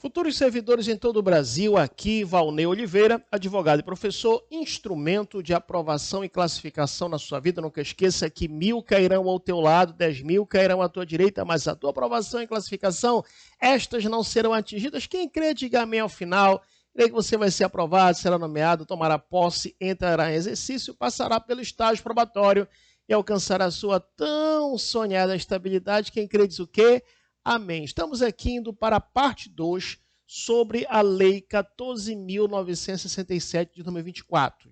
Futuros servidores em todo o Brasil, aqui Valnei Oliveira, advogado e professor, instrumento de aprovação e classificação na sua vida. Nunca esqueça que 1000 cairão ao teu lado, 10.000 cairão à tua direita, mas a tua aprovação e classificação, estas não serão atingidas. Quem crê, diga amém ao final. Crê que você vai ser aprovado, será nomeado, tomará posse, entrará em exercício, passará pelo estágio probatório e alcançará a sua tão sonhada estabilidade. Quem crê diz o quê? Amém. Estamos aqui indo para a parte 2 sobre a Lei 14.967 de 2024.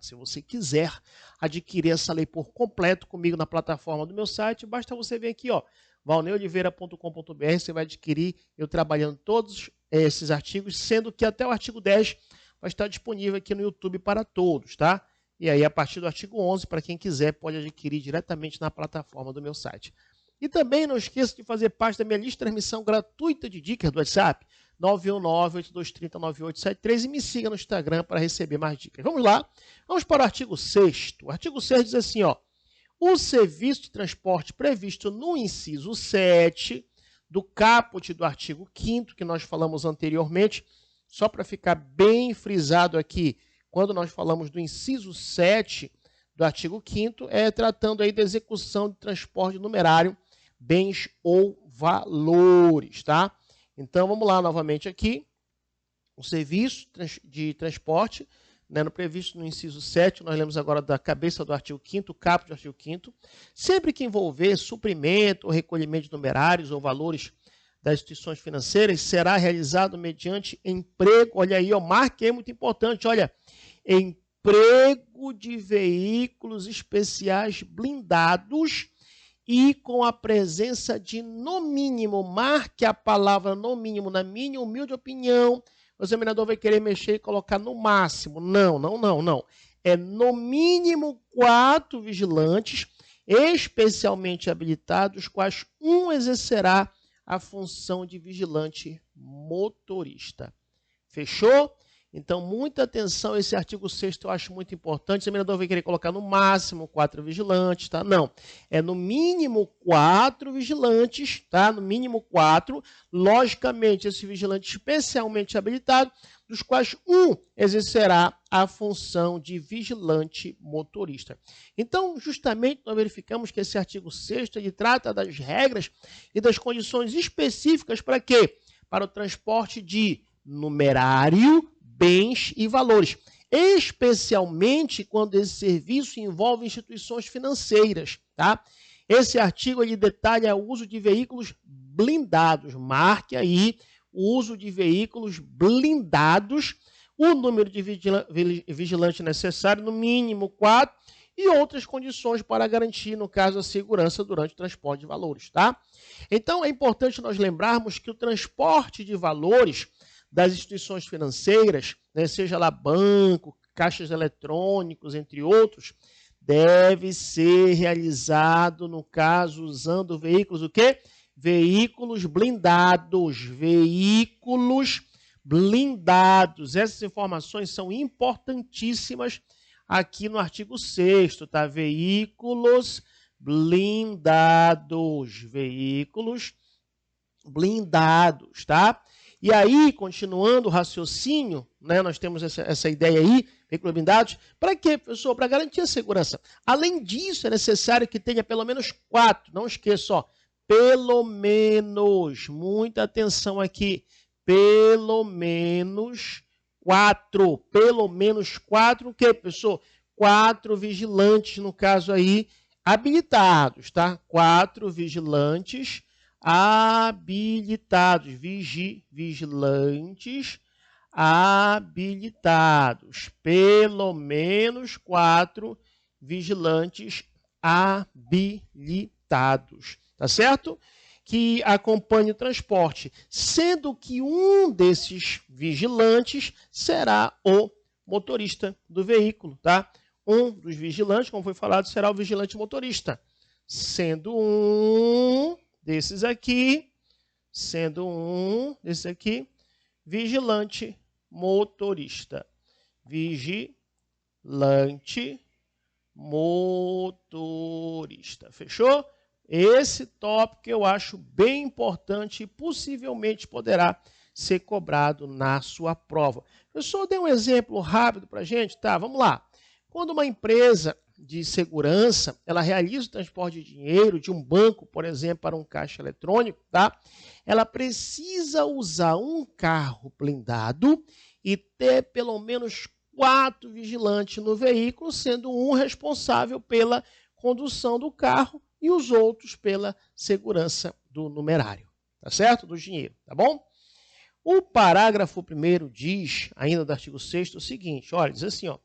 Se você quiser adquirir essa lei por completo comigo na plataforma do meu site, basta você vir aqui, ó, valneioliveira.com.br, você vai adquirir eu trabalhando todos esses artigos, sendo que até o artigo 10 vai estar disponível aqui no YouTube para todos, tá? E aí, a partir do artigo 11, para quem quiser, pode adquirir diretamente na plataforma do meu site. E também não esqueça de fazer parte da minha lista de transmissão gratuita de dicas do WhatsApp, 919-8230-9873, e me siga no Instagram para receber mais dicas. Vamos lá, vamos para o artigo 6º. O artigo 6 diz assim, ó, o serviço de transporte previsto no inciso 7 do caput do artigo 5º, que nós falamos anteriormente, só para ficar bem frisado aqui, quando nós falamos do inciso 7 do artigo 5º, tratando aí da execução de transporte numerário, bens ou valores, tá? Então, vamos lá novamente aqui. O serviço de transporte, né, no previsto no inciso 7, nós lemos agora da cabeça do artigo 5º, caput do artigo 5º, sempre que envolver suprimento ou recolhimento de numerários ou valores das instituições financeiras, será realizado mediante emprego, olha aí, ó, marque aí, muito importante, olha, emprego de veículos especiais blindados e com a presença de, no mínimo, marque a palavra no mínimo, na minha humilde opinião, o examinador vai querer mexer e colocar no máximo. Não. É no mínimo 4 vigilantes especialmente habilitados, quais um exercerá a função de vigilante motorista. Fechou? Então, muita atenção, esse artigo 6º eu acho muito importante. O examinador vai querer colocar no máximo 4 vigilantes, tá? Não, é no mínimo 4 vigilantes, tá? No mínimo 4. Logicamente, esse vigilante especialmente habilitado, dos quais um exercerá a função de vigilante motorista. Então, justamente, nós verificamos que esse artigo 6º ele trata das regras e das condições específicas para quê? Para o transporte de numerário, bens e valores, especialmente quando esse serviço envolve instituições financeiras, tá? Esse artigo ele detalha o uso de veículos blindados, marque aí o uso de veículos blindados, o número de vigilante necessário, no mínimo 4, e outras condições para garantir, no caso, a segurança durante o transporte de valores, tá? Então, é importante nós lembrarmos que o transporte de valores das instituições financeiras, né, seja lá banco, caixas eletrônicos, entre outros, deve ser realizado, no caso, usando veículos o quê? Veículos blindados. Veículos blindados. Essas informações são importantíssimas aqui no artigo 6º, tá? Veículos blindados. Veículos blindados, tá? E aí, continuando o raciocínio, né, nós temos essa ideia aí, veículos blindados, para quê, professor? Para garantir a segurança. Além disso, é necessário que tenha pelo menos 4, não esqueça, ó, pelo menos, muita atenção aqui, pelo menos 4, o quê, professor? 4 vigilantes, no caso aí, habilitados, tá? 4 vigilantes habilitados, vigilantes habilitados, pelo menos 4 vigilantes habilitados, tá certo? Que acompanhe o transporte, sendo que um desses vigilantes será o motorista do veículo, tá? Um dos vigilantes, como foi falado, será o vigilante motorista, sendo um desses aqui, vigilante motorista. Vigilante motorista. Fechou? Esse tópico eu acho bem importante e possivelmente poderá ser cobrado na sua prova. Professor, dê um exemplo rápido para a gente? Tá, vamos lá. Quando uma empresa de segurança, ela realiza o transporte de dinheiro de um banco, por exemplo, para um caixa eletrônico, tá? Ela precisa usar um carro blindado e ter pelo menos 4 vigilantes no veículo, sendo um responsável pela condução do carro e os outros pela segurança do numerário, tá certo? Do dinheiro, tá bom? O parágrafo 1º diz, ainda do artigo 6º, o seguinte, olha, diz assim, ó,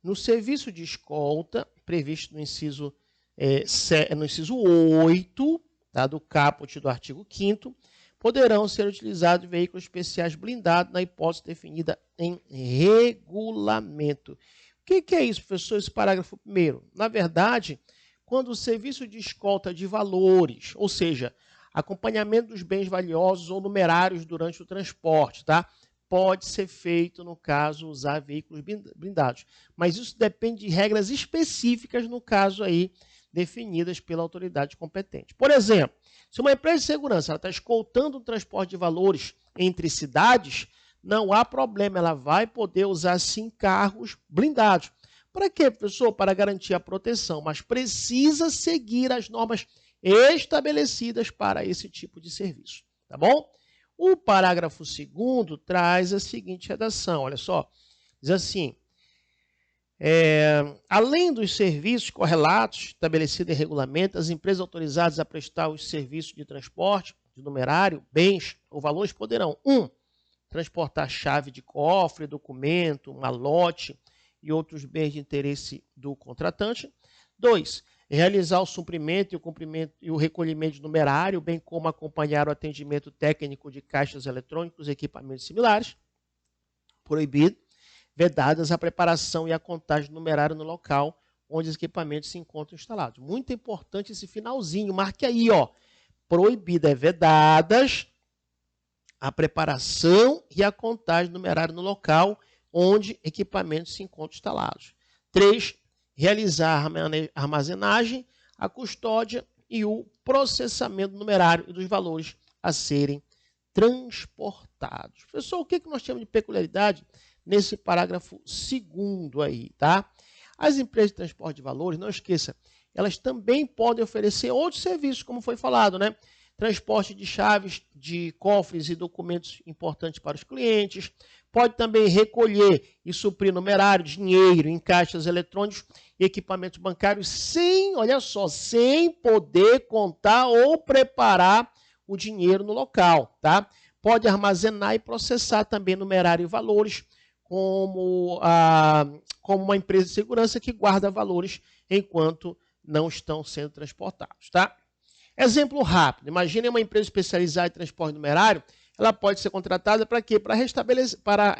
no serviço de escolta, previsto no inciso 8, tá, do caput do artigo 5º, poderão ser utilizados veículos especiais blindados na hipótese definida em regulamento. O que é isso, professor, esse parágrafo 1º? Na verdade, quando o serviço de escolta de valores, ou seja, acompanhamento dos bens valiosos ou numerários durante o transporte, tá? Pode ser feito, no caso, usar veículos blindados. Mas isso depende de regras específicas, no caso aí, definidas pela autoridade competente. Por exemplo, se uma empresa de segurança está escoltando o transporte de valores entre cidades, não há problema, ela vai poder usar, sim, carros blindados. Para quê, professor? Para garantir a proteção, mas precisa seguir as normas estabelecidas para esse tipo de serviço, tá bom? O parágrafo 2º traz a seguinte redação, olha só, diz assim, além dos serviços correlatos estabelecidos em regulamento, as empresas autorizadas a prestar os serviços de transporte de numerário, bens ou valores poderão, 1. Transportar chave de cofre, documento, malote e outros bens de interesse do contratante. 2. Realizar o suprimento e o cumprimento e o recolhimento de numerário, bem como acompanhar o atendimento técnico de caixas eletrônicos e equipamentos similares. Proibido, vedadas a preparação e a contagem do numerário no local onde os equipamentos se encontram instalados. Muito importante esse finalzinho, marque aí, ó. Proibida, vedadas a preparação e a contagem do numerário no local onde equipamentos se encontram instalados. 3. Realizar a armazenagem, a custódia e o processamento do numerário e dos valores a serem transportados. Professor, o que nós temos de peculiaridade nesse parágrafo 2º aí, tá? As empresas de transporte de valores, não esqueça, elas também podem oferecer outros serviços, como foi falado, né? Transporte de chaves, de cofres e documentos importantes para os clientes. Pode também recolher e suprir numerário, dinheiro em caixas eletrônicos e equipamentos bancários sem, olha só, sem poder contar ou preparar o dinheiro no local, tá? Pode armazenar e processar também numerário e valores, como uma empresa de segurança que guarda valores enquanto não estão sendo transportados, tá? Exemplo rápido, imagine uma empresa especializada em transporte numerário, ela pode ser contratada para quê? Para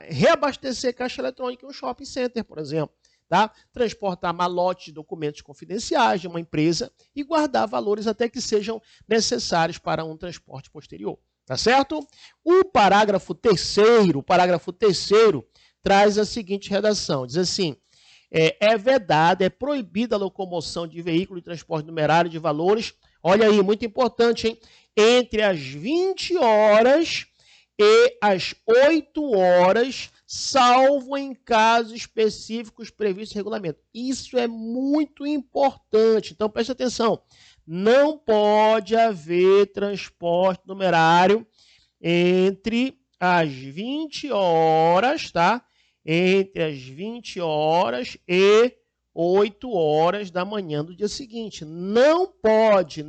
reabastecer caixa eletrônica em um shopping center, por exemplo, tá? Transportar malotes de documentos confidenciais de uma empresa e guardar valores até que sejam necessários para um transporte posterior, tá certo? O parágrafo 3º traz a seguinte redação, diz assim, é vedada, é proibida a locomoção de veículo de transporte numerário de valores, olha aí, muito importante, hein? Entre as 20 horas e as 8 horas, salvo em casos específicos previstos em regulamento. Isso é muito importante, então preste atenção. Não pode haver transporte numerário entre as 20 horas, tá? Entre as 20 horas e 8 horas da manhã do dia seguinte. Não pode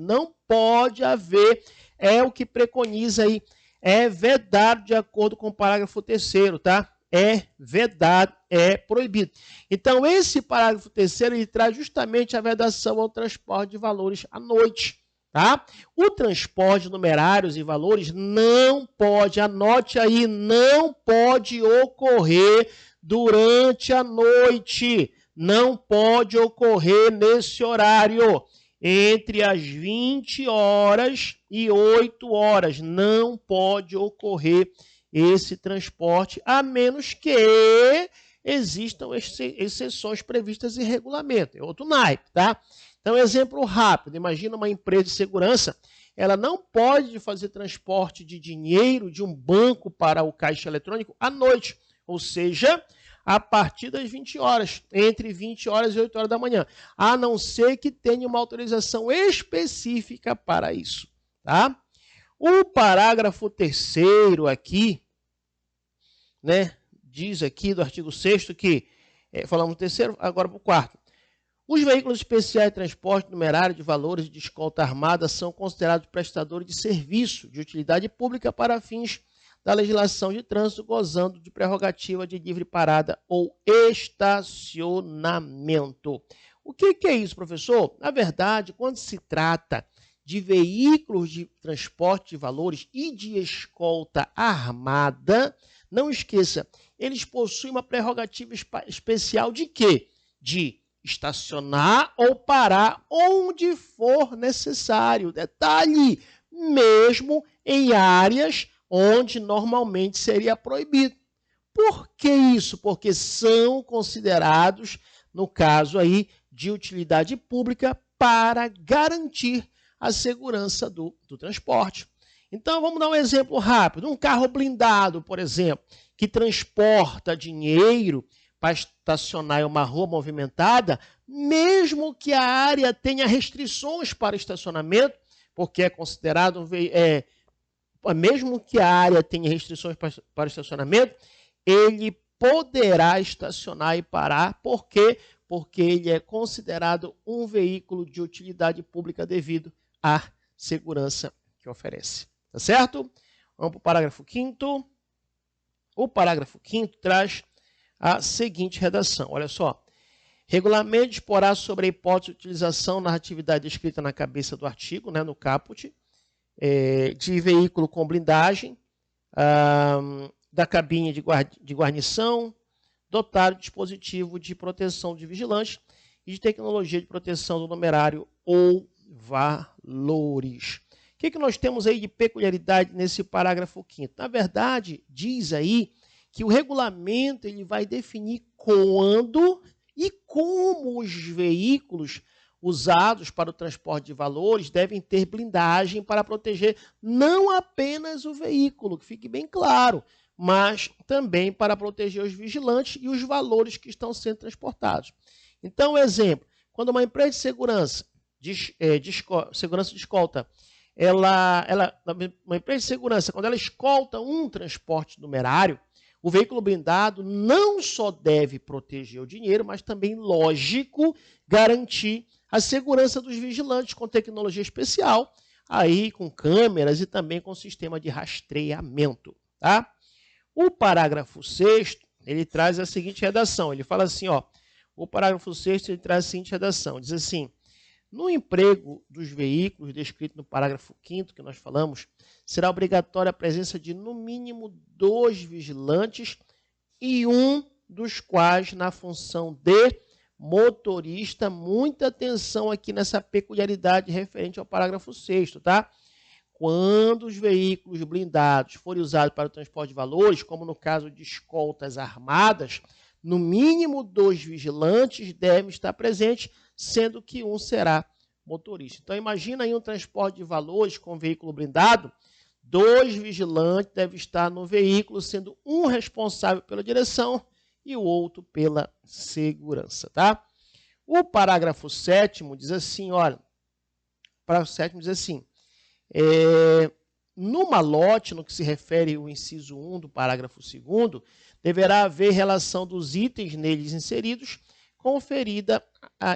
haver, é o que preconiza aí, é vedado de acordo com o parágrafo 3º, tá? É vedado, é proibido. Então, esse parágrafo 3º, ele traz justamente a vedação ao transporte de valores à noite, tá? O transporte de numerários e valores não pode, anote aí, não pode ocorrer durante a noite. Não pode ocorrer nesse horário, entre as 20 horas e 8 horas. Não pode ocorrer esse transporte, a menos que existam exceções previstas em regulamento. É outro naipe, tá? Então, exemplo rápido. Imagina uma empresa de segurança, ela não pode fazer transporte de dinheiro de um banco para o caixa eletrônico à noite, ou seja, a partir das 20 horas, entre 20 horas e 8 horas da manhã, a não ser que tenha uma autorização específica para isso, tá? O parágrafo 3º aqui, né, diz aqui do artigo 6º que, falamos do 3º, agora para o 4º. Os veículos especiais de transporte numerário de valores de escolta armada são considerados prestadores de serviço de utilidade pública para fins da legislação de trânsito, gozando de prerrogativa de livre parada ou estacionamento. O que é isso, professor? Na verdade, quando se trata de veículos de transporte de valores e de escolta armada, não esqueça, eles possuem uma prerrogativa especial de quê? De estacionar ou parar onde for necessário. Detalhe, mesmo em áreas onde normalmente seria proibido. Por que isso? Porque são considerados, no caso aí, de utilidade pública para garantir a segurança do transporte. Então, vamos dar um exemplo rápido. Um carro blindado, por exemplo, que transporta dinheiro para estacionar em uma rua movimentada, mesmo que a área tenha restrições para estacionamento, porque é considerado, mesmo que a área tenha restrições para estacionamento, ele poderá estacionar e parar. Por quê? Porque ele é considerado um veículo de utilidade pública devido à segurança que oferece. Tá certo? Vamos para o parágrafo 5º. O parágrafo 5º traz a seguinte redação. Olha só. Regulamento disporá sobre a hipótese de utilização na atividade descrita na cabeça do artigo, né, no caput, de veículo com blindagem, da cabine de guarnição, dotado de dispositivo de proteção de vigilante e de tecnologia de proteção do numerário ou valores. O que nós temos aí de peculiaridade nesse parágrafo 5º? Na verdade, diz aí que o regulamento ele vai definir quando e como os veículos usados para o transporte de valores devem ter blindagem para proteger não apenas o veículo, que fique bem claro, mas também para proteger os vigilantes e os valores que estão sendo transportados. Então, exemplo, quando uma empresa de segurança de escolta, uma empresa de segurança, quando ela escolta um transporte numerário, o veículo blindado não só deve proteger o dinheiro, mas também, lógico, garantir a segurança dos vigilantes com tecnologia especial, aí com câmeras e também com sistema de rastreamento. Tá? O parágrafo 6º, ele traz a seguinte redação, ele fala assim, ó, o parágrafo 6º ele traz a seguinte redação, diz assim, no emprego dos veículos descrito no parágrafo 5º que nós falamos, será obrigatória a presença de no mínimo 2 vigilantes e um dos quais na função de motorista. Muita atenção aqui nessa peculiaridade referente ao parágrafo 6º, tá? Quando os veículos blindados forem usados para o transporte de valores, como no caso de escoltas armadas, no mínimo 2 vigilantes devem estar presentes, sendo que um será motorista. Então, imagina aí um transporte de valores com veículo blindado, 2 vigilantes devem estar no veículo, sendo um responsável pela direção e o outro pela segurança, tá? O parágrafo 7º diz assim, olha, o parágrafo 7º diz assim, no malote, no que se refere ao inciso 1 do parágrafo 2º, deverá haver relação dos itens neles inseridos, conferida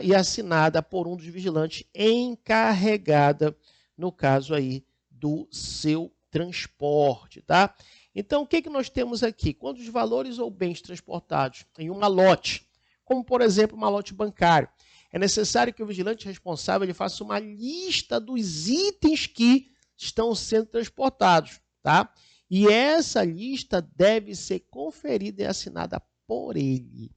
e assinada por um dos vigilantes encarregada, no caso aí, do seu transporte, tá? Então, o que nós temos aqui? Quando os valores ou bens transportados em um malote, como, por exemplo, um malote bancário, é necessário que o vigilante responsável ele faça uma lista dos itens que estão sendo transportados, tá? E essa lista deve ser conferida e assinada por ele.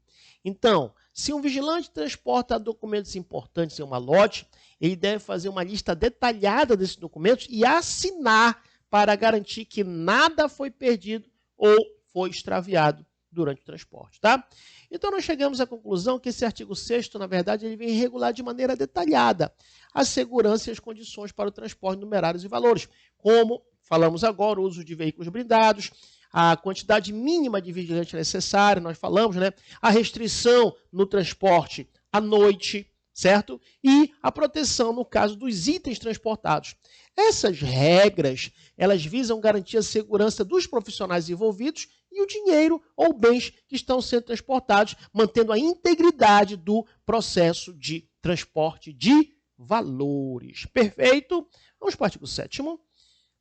Então, se um vigilante transporta documentos importantes em um malote, ele deve fazer uma lista detalhada desses documentos e assinar para garantir que nada foi perdido ou foi extraviado durante o transporte, tá? Então, nós chegamos à conclusão que esse artigo 6º, na verdade, ele vem regular de maneira detalhada a segurança e as condições para o transporte de numerários e valores, como falamos agora, o uso de veículos blindados, a quantidade mínima de vigilante necessária, nós falamos, né? A restrição no transporte à noite, certo? E a proteção no caso dos itens transportados. Essas regras, elas visam garantir a segurança dos profissionais envolvidos e o dinheiro ou bens que estão sendo transportados, mantendo a integridade do processo de transporte de valores. Perfeito? Vamos para o artigo 7º.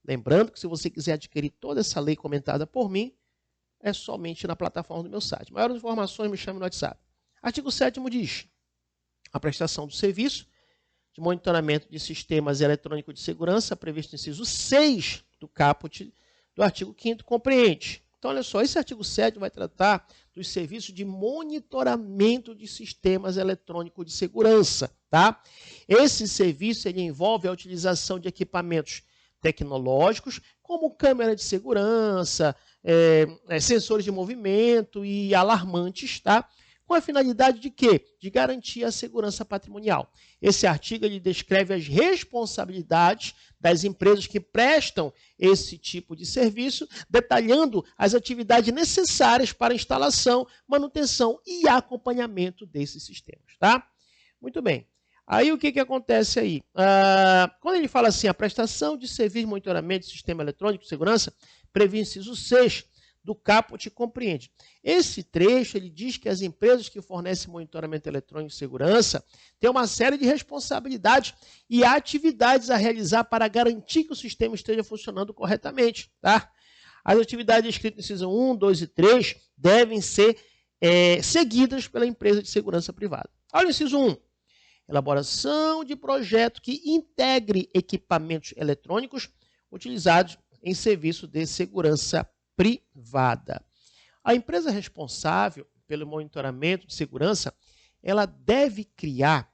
Lembrando que se você quiser adquirir toda essa lei comentada por mim, é somente na plataforma do meu site. Maiores informações, me chame no WhatsApp. Artigo 7º diz: a prestação do serviço de monitoramento de sistemas eletrônicos de segurança, previsto no inciso 6 do caput do artigo 5º, compreende. Então, olha só, esse artigo 7 vai tratar dos serviços de monitoramento de sistemas eletrônicos de segurança, tá? Esse serviço ele envolve a utilização de equipamentos tecnológicos, como câmera de segurança, sensores de movimento e alarmantes, tá? Com a finalidade de quê? De garantir a segurança patrimonial. Esse artigo ele descreve as responsabilidades das empresas que prestam esse tipo de serviço, detalhando as atividades necessárias para a instalação, manutenção e acompanhamento desses sistemas, tá? Muito bem. Aí o que acontece aí? Quando ele fala assim, a prestação de serviço de monitoramento de sistema eletrônico de segurança, previsto no inciso 6 do caput, compreende. Esse trecho ele diz que as empresas que fornecem monitoramento eletrônico de segurança têm uma série de responsabilidades e atividades a realizar para garantir que o sistema esteja funcionando corretamente, tá? As atividades descritas no inciso 1, 2 e 3 devem ser seguidas pela empresa de segurança privada. Olha o inciso 1. Elaboração de projeto que integre equipamentos eletrônicos utilizados em serviço de segurança privada. A empresa responsável pelo monitoramento de segurança, ela deve criar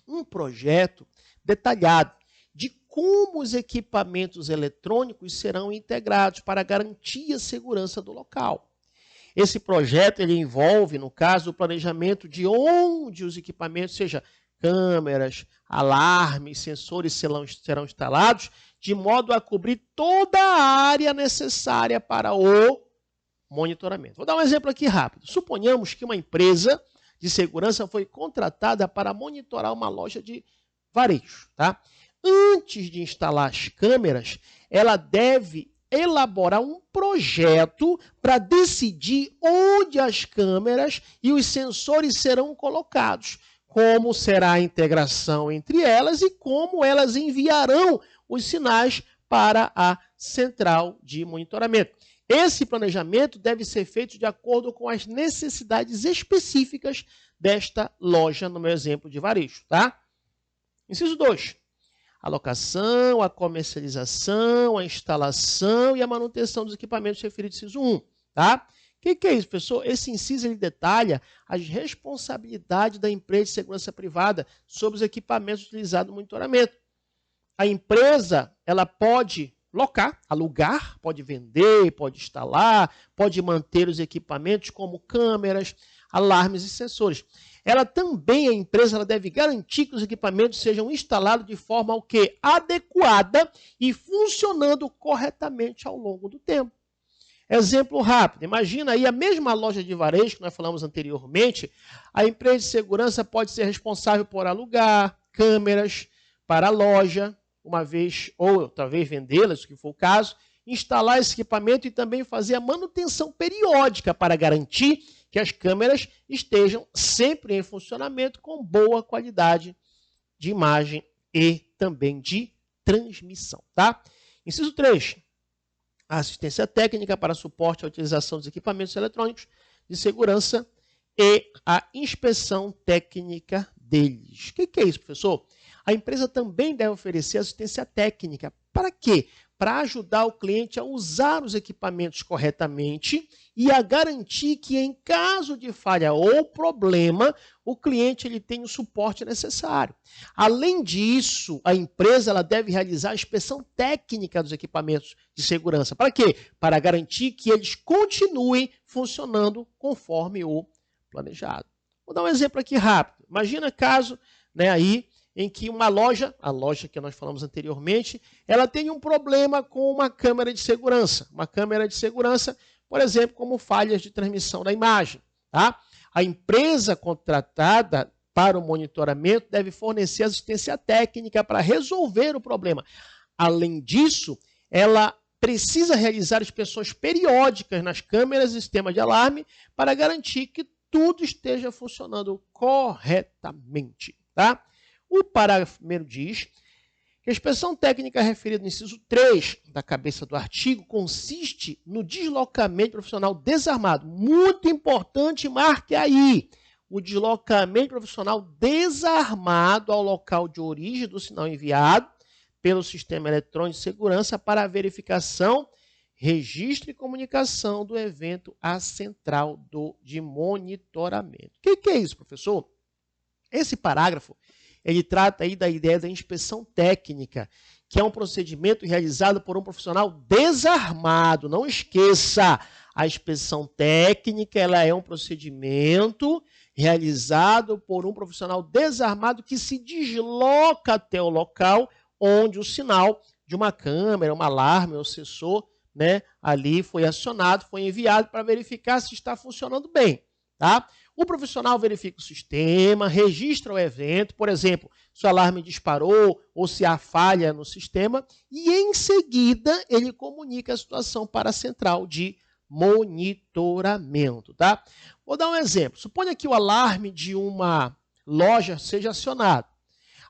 um projeto detalhado de como os equipamentos eletrônicos serão integrados para garantir a segurança do local. Esse projeto ele envolve, no caso, o planejamento de onde os equipamentos, seja câmeras, alarmes, sensores serão instalados, de modo a cobrir toda a área necessária para o monitoramento. Vou dar um exemplo aqui rápido. Suponhamos que uma empresa de segurança foi contratada para monitorar uma loja de varejo, tá? Antes de instalar as câmeras, ela deve elaborar um projeto para decidir onde as câmeras e os sensores serão colocados, como será a integração entre elas e como elas enviarão os sinais para a central de monitoramento. Esse planejamento deve ser feito de acordo com as necessidades específicas desta loja, no meu exemplo de varejo, tá? Inciso 2. A locação, a comercialização, a instalação e a manutenção dos equipamentos referidos no inciso 1, tá? O que é isso, professor? Esse inciso ele detalha as responsabilidades da empresa de segurança privada sobre os equipamentos utilizados no monitoramento. A empresa ela pode locar, alugar, pode vender, pode instalar, pode manter os equipamentos como câmeras, alarmes e sensores. Ela também, a empresa, ela deve garantir que os equipamentos sejam instalados de forma o quê? Adequada e funcionando corretamente ao longo do tempo. Exemplo rápido, imagina aí a mesma loja de varejo que nós falamos anteriormente, a empresa de segurança pode ser responsável por alugar câmeras para a loja, uma vez, ou talvez vendê-las, se for o caso, instalar esse equipamento e também fazer a manutenção periódica para garantir que as câmeras estejam sempre em funcionamento com boa qualidade de imagem e também de transmissão, tá? Inciso 3. A assistência técnica para suporte à utilização dos equipamentos eletrônicos de segurança e a inspeção técnica deles. O que é isso, professor? A empresa também deve oferecer assistência técnica. Para quê? para ajudar o cliente a usar os equipamentos corretamente e a garantir que, em caso de falha ou problema, o cliente ele tem o suporte necessário. Além disso, a empresa ela deve realizar a inspeção técnica dos equipamentos de segurança. Para quê? Para garantir que eles continuem funcionando conforme o planejado. Vou dar um exemplo aqui rápido. Imagina caso, aí, em que uma loja, a loja que nós falamos anteriormente, ela tem um problema com uma câmera de segurança. Uma câmera de segurança, por exemplo, como falhas de transmissão da imagem. Tá? A empresa contratada para o monitoramento deve fornecer assistência técnica para resolver o problema. Além disso, ela precisa realizar inspeções periódicas nas câmeras e sistema de alarme para garantir que tudo esteja funcionando corretamente. Tá? O parágrafo 1º diz que a inspeção técnica referida no inciso 3 da cabeça do artigo consiste no deslocamento profissional desarmado. Muito importante, marque aí. O deslocamento profissional desarmado ao local de origem do sinal enviado pelo sistema eletrônico de segurança para a verificação, registro e comunicação do evento à central de monitoramento. O que é isso, professor? Esse parágrafo ele trata aí da ideia da inspeção técnica, que é um procedimento realizado por um profissional desarmado. Não esqueça, a inspeção técnica ela é um procedimento realizado por um profissional desarmado que se desloca até o local onde o sinal de uma câmera, um alarme ou sensor, ali foi acionado, foi enviado para verificar se está funcionando bem. Tá? O profissional verifica o sistema, registra o evento, por exemplo, se o alarme disparou ou se há falha no sistema, e em seguida ele comunica a situação para a central de monitoramento. Tá? Vou dar um exemplo. Suponha que o alarme de uma loja seja acionado.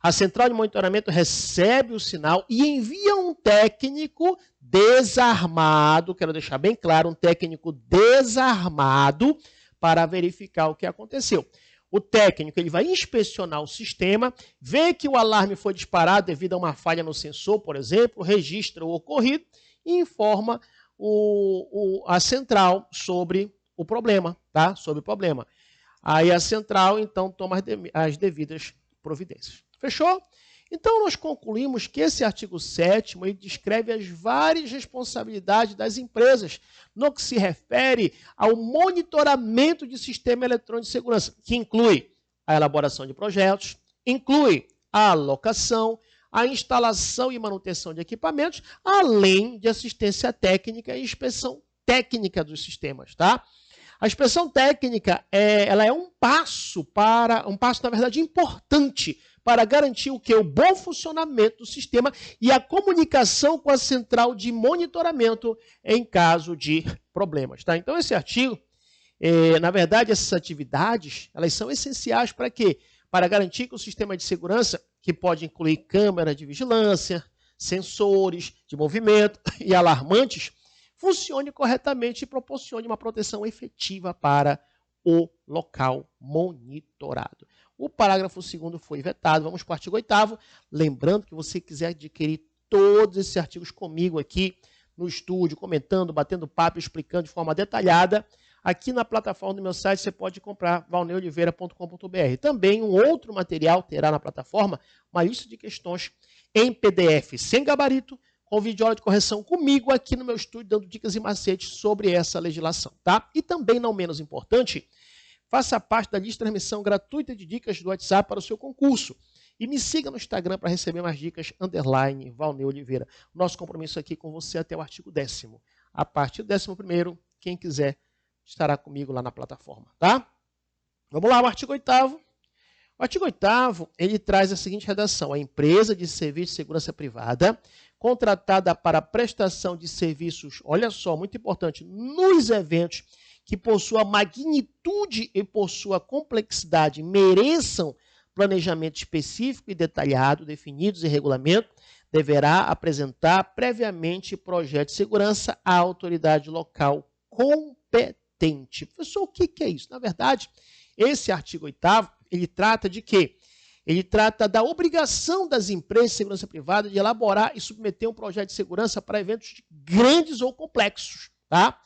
A central de monitoramento recebe o sinal e envia um técnico desarmado, quero deixar bem claro, um técnico desarmado, para verificar o que aconteceu. O técnico ele vai inspecionar o sistema, vê que o alarme foi disparado devido a uma falha no sensor, por exemplo, registra o ocorrido e informa a central sobre o problema, tá? Sobre o problema. Aí a central, então, toma as devidas providências. Fechou? Então, nós concluímos que esse artigo 7º ele descreve as várias responsabilidades das empresas no que se refere ao monitoramento de sistema eletrônico de segurança, que inclui a elaboração de projetos, inclui a alocação, a instalação e manutenção de equipamentos, além de assistência técnica e inspeção técnica dos sistemas. Tá? A inspeção técnica ela é um passo, na verdade, importante para garantir o bom funcionamento do sistema e a comunicação com a central de monitoramento em caso de problemas. Tá? Então, esse artigo, na verdade, essas atividades, elas são essenciais para quê? Para garantir que o sistema de segurança, que pode incluir câmeras de vigilância, sensores de movimento e alarmantes, funcione corretamente e proporcione uma proteção efetiva para o local monitorado. O parágrafo 2º foi vetado. Vamos para o artigo 8º. Lembrando que você quiser adquirir todos esses artigos comigo aqui no estúdio, comentando, batendo papo, explicando de forma detalhada, aqui na plataforma do meu site você pode comprar valneoliveira.com.br. Também um outro material terá na plataforma uma lista de questões em PDF sem gabarito, com videoaula de correção comigo aqui no meu estúdio, dando dicas e macetes sobre essa legislação. Tá? E também, não menos importante, faça parte da lista de transmissão gratuita de dicas do WhatsApp para o seu concurso. E me siga no Instagram para receber mais dicas, _Valnei Oliveira. Nosso compromisso aqui com você até o artigo 10º. A partir do 11º, quem quiser estará comigo lá na plataforma. Tá? Vamos lá, o artigo 8º. O artigo 8º, ele traz a seguinte redação. A empresa de serviço de segurança privada, contratada para prestação de serviços, olha só, muito importante, nos eventos que por sua magnitude e por sua complexidade mereçam planejamento específico e detalhado, definidos em regulamento, deverá apresentar previamente projeto de segurança à autoridade local competente. Professor, o que é isso? Na verdade, esse artigo 8º, ele trata de quê? ele trata da obrigação das empresas de segurança privada de elaborar e submeter um projeto de segurança para eventos grandes ou complexos, tá?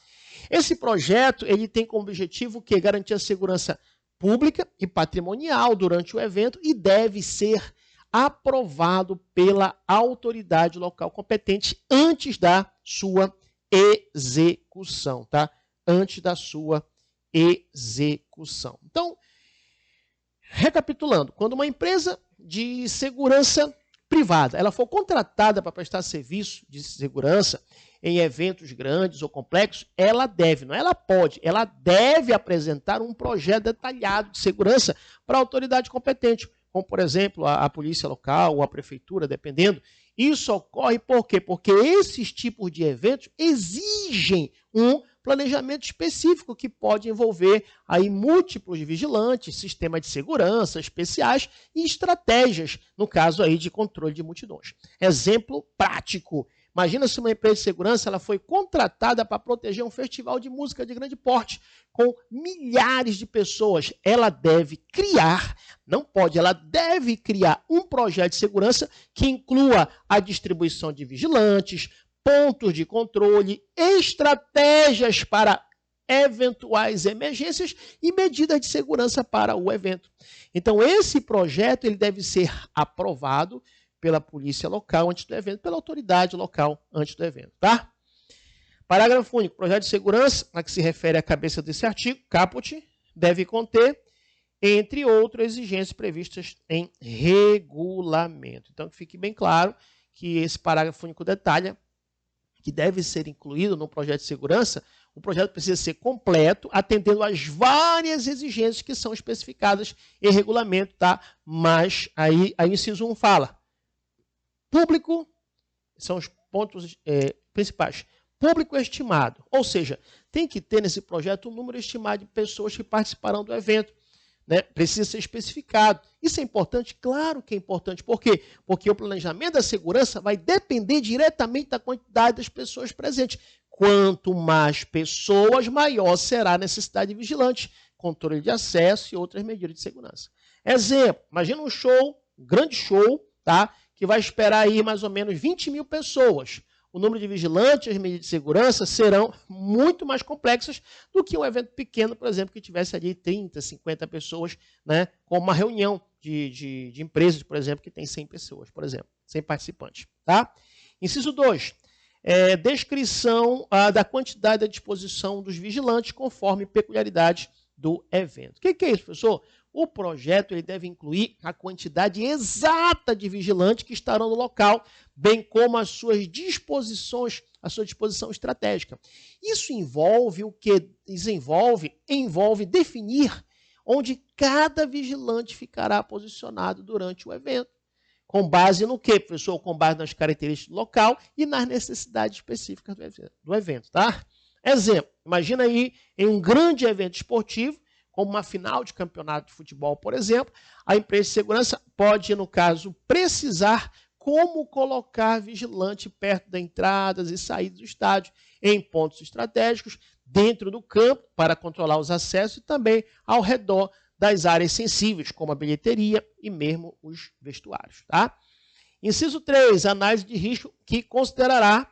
Esse projeto, ele tem como objetivo que garantir a segurança pública e patrimonial durante o evento e deve ser aprovado pela autoridade local competente antes da sua execução, tá? Antes da sua execução. Então, recapitulando, quando uma empresa de segurança privada, ela for contratada para prestar serviço de segurança em eventos grandes ou complexos, ela deve, não ela pode, ela deve apresentar um projeto detalhado de segurança para a autoridade competente, como, por exemplo, a polícia local ou a prefeitura, dependendo. Isso ocorre por quê? Porque esses tipos de eventos exigem um planejamento específico que pode envolver aí múltiplos vigilantes, sistemas de segurança especiais e estratégias, no caso aí de controle de multidões. Exemplo prático. Imagina se uma empresa de segurança ela foi contratada para proteger um festival de música de grande porte com milhares de pessoas. Ela deve criar, não pode, ela deve criar um projeto de segurança que inclua a distribuição de vigilantes, pontos de controle, estratégias para eventuais emergências e medidas de segurança para o evento. Então, esse projeto ele deve ser aprovado pela polícia local antes do evento, pela autoridade local antes do evento, tá? Parágrafo único. Projeto de segurança, a que se refere à cabeça desse artigo, caput, deve conter, entre outras exigências previstas em regulamento. Então, que fique bem claro que esse parágrafo único detalha que deve ser incluído no projeto de segurança. O projeto precisa ser completo, atendendo às várias exigências que são especificadas em regulamento, tá? Mas aí o inciso 1 fala: público, são os pontos principais. Público estimado, ou seja, tem que ter nesse projeto um número estimado de pessoas que participarão do evento. Né? Precisa ser especificado. Isso é importante? Claro que é importante. Por quê? Porque o planejamento da segurança vai depender diretamente da quantidade das pessoas presentes. Quanto mais pessoas, maior será a necessidade de vigilantes, controle de acesso e outras medidas de segurança. Exemplo, imagina um show, um grande show, tá? Que vai esperar aí mais ou menos 20 mil pessoas. O número de vigilantes e as medidas de segurança serão muito mais complexas do que um evento pequeno, por exemplo, que tivesse ali 30, 50 pessoas, né, como uma reunião de empresas, por exemplo, que tem 100 pessoas, por exemplo, 100 participantes. Tá? Inciso 2. Descrição da quantidade à disposição dos vigilantes conforme peculiaridades do evento. O que é isso, professor? O projeto ele deve incluir a quantidade exata de vigilantes que estarão no local, bem como as suas disposições, a sua disposição estratégica. Isso envolve o que? Envolve definir onde cada vigilante ficará posicionado durante o evento. Com base no quê, professor? Com base nas características do local e nas necessidades específicas do evento, tá? Exemplo, imagina aí em um grande evento esportivo, como uma final de campeonato de futebol, por exemplo, a empresa de segurança pode, no caso, precisar como colocar vigilante perto das entradas e saídas do estádio, em pontos estratégicos, dentro do campo, para controlar os acessos e também ao redor das áreas sensíveis, como a bilheteria e mesmo os vestuários. Tá? Inciso 3, análise de risco que considerará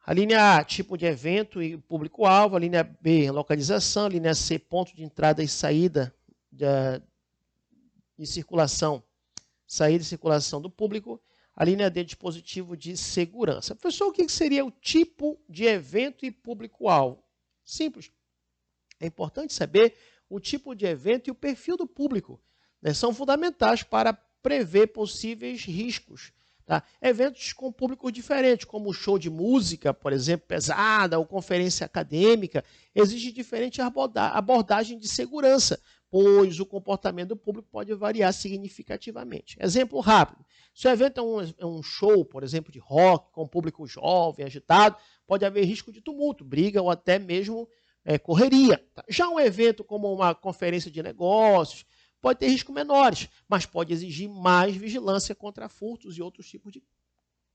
a linha A, tipo de evento e público-alvo. A linha B, localização. A linha C, ponto de entrada e saída de circulação. Saída e circulação do público. A linha D, dispositivo de segurança. Professor, o que seria o tipo de evento e público-alvo? Simples. É importante saber o tipo de evento e o perfil do público. Né? São fundamentais para prever possíveis riscos. Tá? Eventos com públicos diferentes, como show de música, por exemplo, pesada, ou conferência acadêmica, exige diferente abordagem de segurança, pois o comportamento do público pode variar significativamente. Exemplo rápido. Se o evento é um show, por exemplo, de rock, com público jovem, agitado, pode haver risco de tumulto, briga ou até mesmo correria. Tá? Já um evento como uma conferência de negócios, pode ter riscos menores, mas pode exigir mais vigilância contra furtos e outros tipos de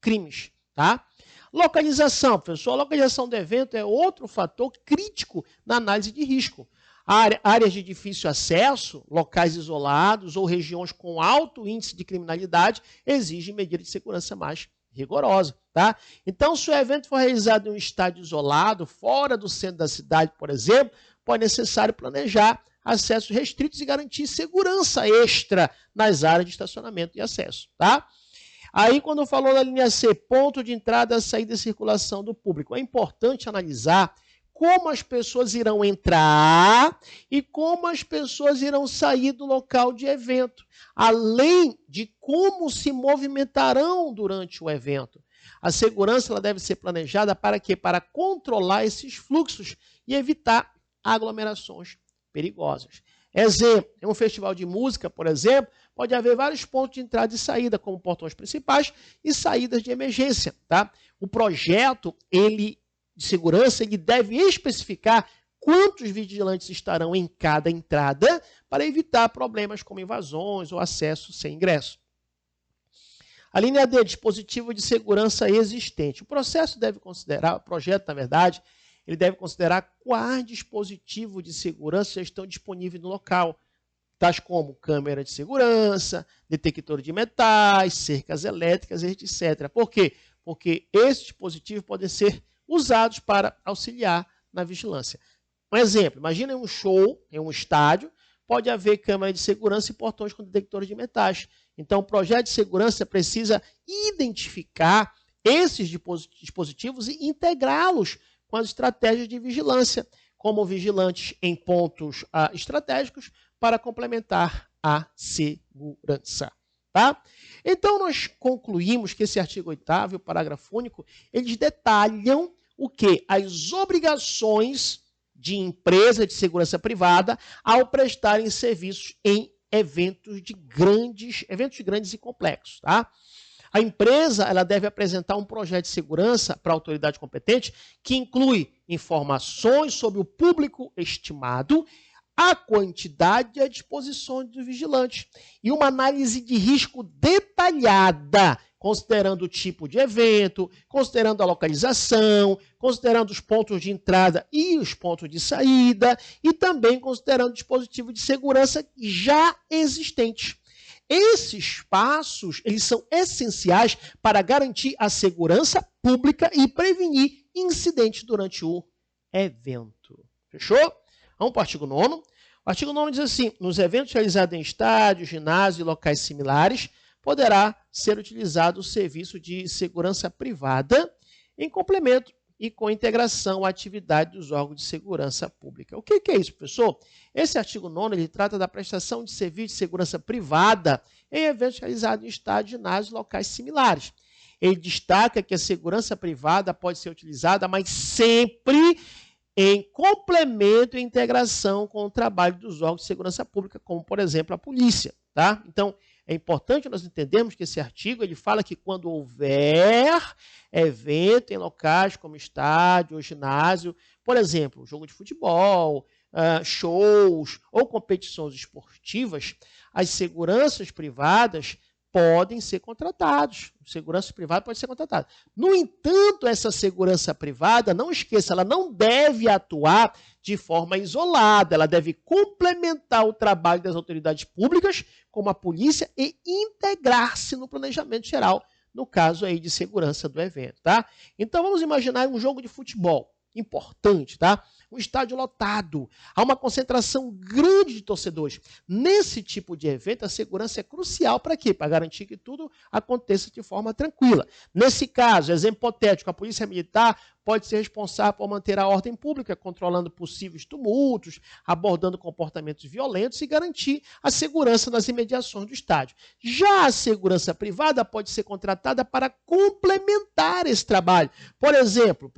crimes. Tá? Localização, professor. A localização do evento é outro fator crítico na análise de risco. Áreas de difícil acesso, locais isolados ou regiões com alto índice de criminalidade exigem medidas de segurança mais rigorosas. Tá? Então, se o evento for realizado em um estádio isolado, fora do centro da cidade, por exemplo, pode ser necessário planejar acessos restritos e garantir segurança extra nas áreas de estacionamento e acesso. Tá? Aí, quando falou da linha C, ponto de entrada, saída e circulação do público, é importante analisar como as pessoas irão entrar e como as pessoas irão sair do local de evento, além de como se movimentarão durante o evento. A segurança ela deve ser planejada para quê? Para controlar esses fluxos e evitar aglomerações perigosas. Exemplo, em um festival de música, por exemplo, pode haver vários pontos de entrada e saída, como portões principais e saídas de emergência. Tá? O projeto de segurança ele deve especificar quantos vigilantes estarão em cada entrada para evitar problemas como invasões ou acesso sem ingresso. A linha D, dispositivo de segurança existente. O projeto, na verdade, ele deve considerar quais dispositivos de segurança já estão disponíveis no local, tais como câmera de segurança, detector de metais, cercas elétricas, etc. Por quê? Porque esses dispositivos podem ser usados para auxiliar na vigilância. Um exemplo, imagina um show, em um estádio, pode haver câmera de segurança e portões com detectores de metais. Então, o projeto de segurança precisa identificar esses dispositivos e integrá-los com as estratégias de vigilância, como vigilantes em pontos estratégicos para complementar a segurança. Tá? Então, nós concluímos que esse artigo 8º e o parágrafo único, eles detalham o quê? As obrigações de empresa de segurança privada ao prestarem serviços em eventos grandes e complexos. Tá? A empresa ela deve apresentar um projeto de segurança para a autoridade competente que inclui informações sobre o público estimado, a quantidade e a disposição dos vigilantes e uma análise de risco detalhada, considerando o tipo de evento, considerando a localização, considerando os pontos de entrada e os pontos de saída e também considerando o dispositivo de segurança já existentes. Esses passos, eles são essenciais para garantir a segurança pública e prevenir incidentes durante o evento. Fechou? Vamos para o artigo 9º. O artigo 9º diz assim, nos eventos realizados em estádios, ginásios e locais similares, poderá ser utilizado o serviço de segurança privada em complemento e com integração à atividade dos órgãos de segurança pública. O que é isso, professor? Esse artigo 9º ele trata da prestação de serviço de segurança privada em eventos realizados em estádios, ginásios e locais similares. Ele destaca que a segurança privada pode ser utilizada, mas sempre em complemento e integração com o trabalho dos órgãos de segurança pública, como, por exemplo, a polícia. Tá? Então, é importante nós entendermos que esse artigo ele fala que quando houver evento em locais como estádio ou ginásio, por exemplo, jogo de futebol, shows ou competições esportivas, as seguranças privadas podem ser contratados. Segurança privada pode ser contratada. No entanto, essa segurança privada, não esqueça, ela não deve atuar de forma isolada, ela deve complementar o trabalho das autoridades públicas, como a polícia, e integrar-se no planejamento geral, no caso aí de segurança do evento, tá? Então, vamos imaginar um jogo de futebol importante, tá? Um estádio lotado, há uma concentração grande de torcedores. Nesse tipo de evento, a segurança é crucial para quê? Para garantir que tudo aconteça de forma tranquila. Nesse caso, exemplo hipotético, a polícia militar pode ser responsável por manter a ordem pública, controlando possíveis tumultos, abordando comportamentos violentos e garantir a segurança nas imediações do estádio. Já a segurança privada pode ser contratada para complementar esse trabalho. Por exemplo,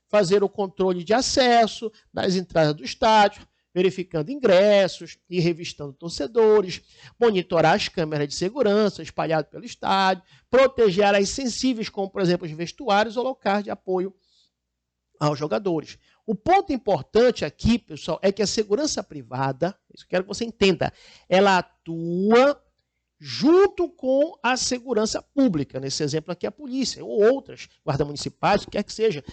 fazer o controle de acesso nas entradas do estádio, verificando ingressos e revistando torcedores, monitorar as câmeras de segurança espalhadas pelo estádio, proteger áreas sensíveis, como, por exemplo, os vestuários ou locais de apoio aos jogadores. O ponto importante aqui, pessoal, é que a segurança privada, isso eu quero que você entenda, ela atua junto com a segurança pública. Nesse exemplo aqui, a polícia, ou outras, guardas municipais, o que quer que seja.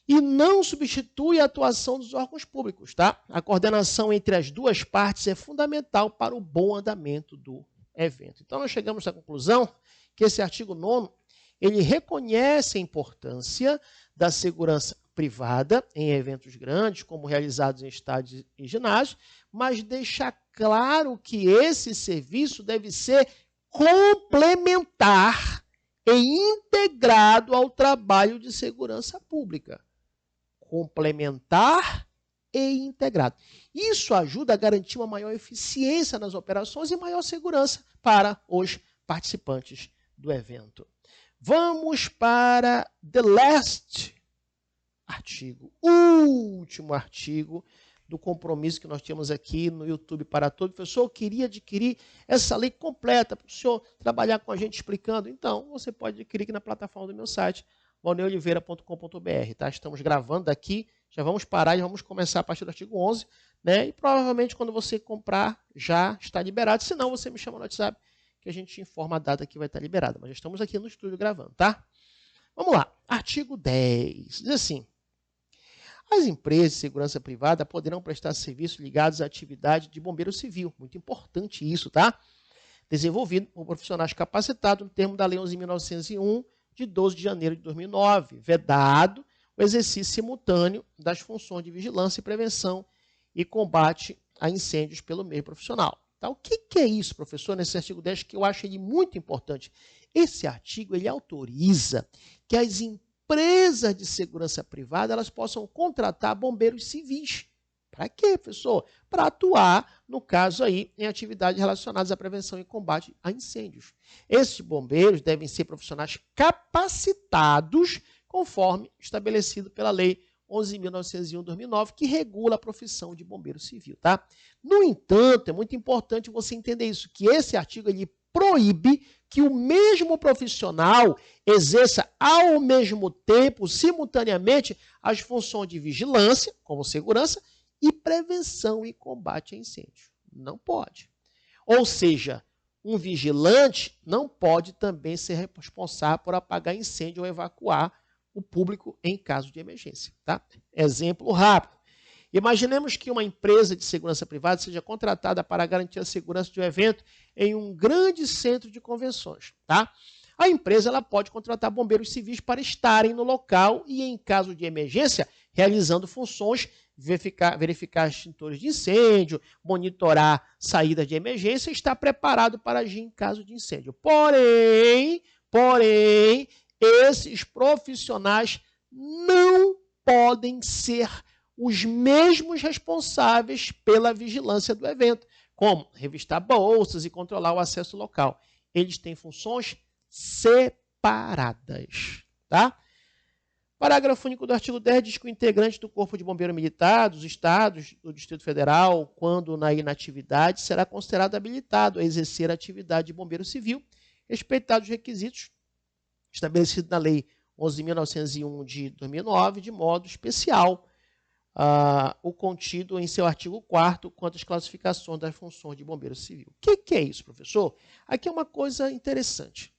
e não substitui a atuação dos órgãos públicos, tá? A coordenação entre as duas partes é fundamental para o bom andamento do evento. Então, nós chegamos à conclusão que esse artigo 9º, ele reconhece a importância da segurança privada em eventos grandes, como realizados em estádios e ginásios, mas deixa claro que esse serviço deve ser complementar e integrado ao trabalho de segurança pública. Complementar e integrado. Isso ajuda a garantir uma maior eficiência nas operações e maior segurança para os participantes do evento. Vamos para the last artigo, último artigo do compromisso que nós temos aqui no YouTube para Todos. Professor, eu queria adquirir essa lei completa para o senhor trabalhar com a gente explicando. Então, você pode adquirir aqui na plataforma do meu site, valneoliveira.com.br, tá? Estamos gravando daqui, já vamos parar e vamos começar a partir do artigo 11, né? E provavelmente quando você comprar já está liberado, se não você me chama no WhatsApp que a gente te informa a data que vai estar liberada, mas já estamos aqui no estúdio gravando, tá? Vamos lá, artigo 10, diz assim: as empresas de segurança privada poderão prestar serviços ligados à atividade de bombeiro civil, muito importante isso, tá? Desenvolvido por profissionais capacitados no termo da Lei 11.901, de 12 de janeiro de 2009, vedado o exercício simultâneo das funções de vigilância e prevenção e combate a incêndios pelo meio profissional. Tá? O que é isso, professor, nesse artigo 10, que eu acho ele muito importante? Esse artigo ele autoriza que as empresas de segurança privada elas possam contratar bombeiros civis. Para quê, professor? Para atuar, no caso aí, em atividades relacionadas à prevenção e combate a incêndios. Esses bombeiros devem ser profissionais capacitados, conforme estabelecido pela Lei 11.901/2009, que regula a profissão de bombeiro civil, tá? No entanto, é muito importante você entender isso, que esse artigo ele proíbe que o mesmo profissional exerça ao mesmo tempo, simultaneamente, as funções de vigilância, como segurança, e prevenção e combate a incêndios. Não pode. Ou seja, um vigilante não pode também ser responsável por apagar incêndio ou evacuar o público em caso de emergência. Tá? Exemplo rápido. Imaginemos que uma empresa de segurança privada seja contratada para garantir a segurança de um evento em um grande centro de convenções. Tá? A empresa ela pode contratar bombeiros civis para estarem no local e, em caso de emergência, realizando funções, verificar extintores de incêndio, monitorar saídas de emergência e estar preparado para agir em caso de incêndio. Porém, esses profissionais não podem ser os mesmos responsáveis pela vigilância do evento, como revistar bolsas e controlar o acesso local. Eles têm funções separadas, tá? Parágrafo único do artigo 10 diz que o integrante do Corpo de Bombeiro Militar, dos Estados, do Distrito Federal, quando na inatividade, será considerado habilitado a exercer a atividade de bombeiro civil, respeitados os requisitos estabelecidos na Lei 11.901 de 2009, de modo especial, o contido em seu artigo 4º quanto às classificações das funções de bombeiro civil. O que é isso, professor? Aqui é uma coisa interessante.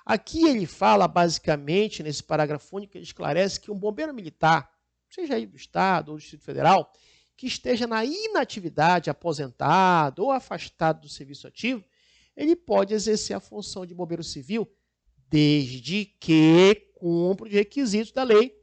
Aqui ele fala, basicamente, nesse parágrafo único, ele esclarece que um bombeiro militar, seja aí do Estado ou do Distrito Federal, que esteja na inatividade, aposentado ou afastado do serviço ativo, ele pode exercer a função de bombeiro civil desde que cumpra os requisitos da Lei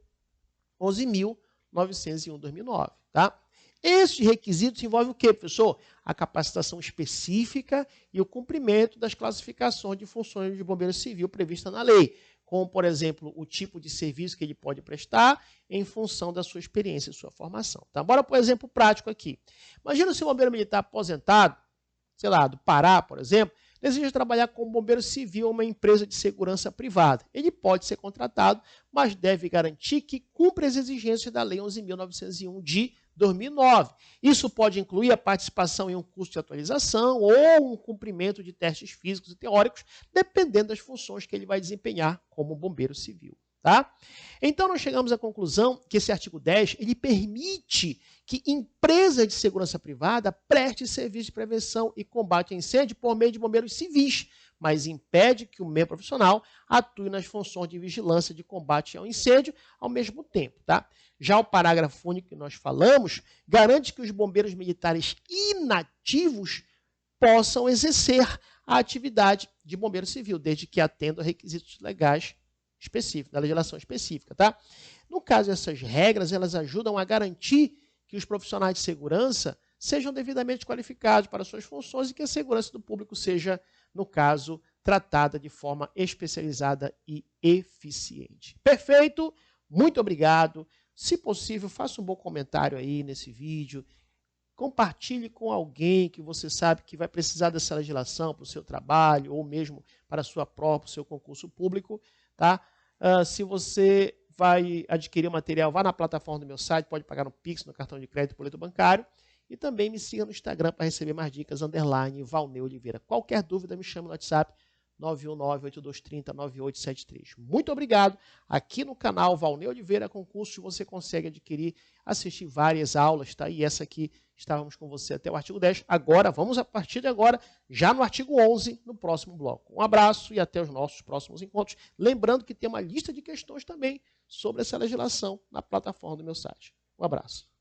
11.901/2009. Tá? Esses requisitos envolvem o quê, professor? A capacitação específica e o cumprimento das classificações de funções de bombeiro civil previstas na lei, como, por exemplo, o tipo de serviço que ele pode prestar em função da sua experiência e sua formação. Tá? Bora por exemplo prático aqui. Imagina se um bombeiro militar aposentado, sei lá, do Pará, por exemplo, deseja trabalhar como bombeiro civil em uma empresa de segurança privada. Ele pode ser contratado, mas deve garantir que cumpra as exigências da Lei 11.901 de 2009. Isso pode incluir a participação em um curso de atualização ou um cumprimento de testes físicos e teóricos, dependendo das funções que ele vai desempenhar como bombeiro civil. Tá? Então, nós chegamos à conclusão que esse artigo 10 ele permite que empresa de segurança privada preste serviço de prevenção e combate a incêndio por meio de bombeiros civis, mas impede que o meio profissional atue nas funções de vigilância de combate ao incêndio ao mesmo tempo, tá? Já o parágrafo único que nós falamos garante que os bombeiros militares inativos possam exercer a atividade de bombeiro civil, desde que atendam a requisitos legais específicos, da legislação específica, tá? No caso, essas regras, elas ajudam a garantir que os profissionais de segurança sejam devidamente qualificados para suas funções e que a segurança do público seja, no caso, tratada de forma especializada e eficiente. Perfeito? Muito obrigado. Se possível, faça um bom comentário aí nesse vídeo. Compartilhe com alguém que você sabe que vai precisar dessa legislação para o seu trabalho ou mesmo para a sua própria, o seu concurso público, tá? Se você vai adquirir o material, vá na plataforma do meu site, pode pagar no Pix, no cartão de crédito, boleto bancário. E também me siga no Instagram para receber mais dicas, _Valnei Oliveira. Qualquer dúvida, me chame no WhatsApp, 919-8230-9873. Muito obrigado. Aqui no canal Valnei Oliveira Concursos, você consegue adquirir, assistir várias aulas, tá? E essa aqui, estávamos com você até o artigo 10. Agora, vamos a partir de agora, já no artigo 11, no próximo bloco. Um abraço e até os nossos próximos encontros. Lembrando que tem uma lista de questões também sobre essa legislação na plataforma do meu site. Um abraço.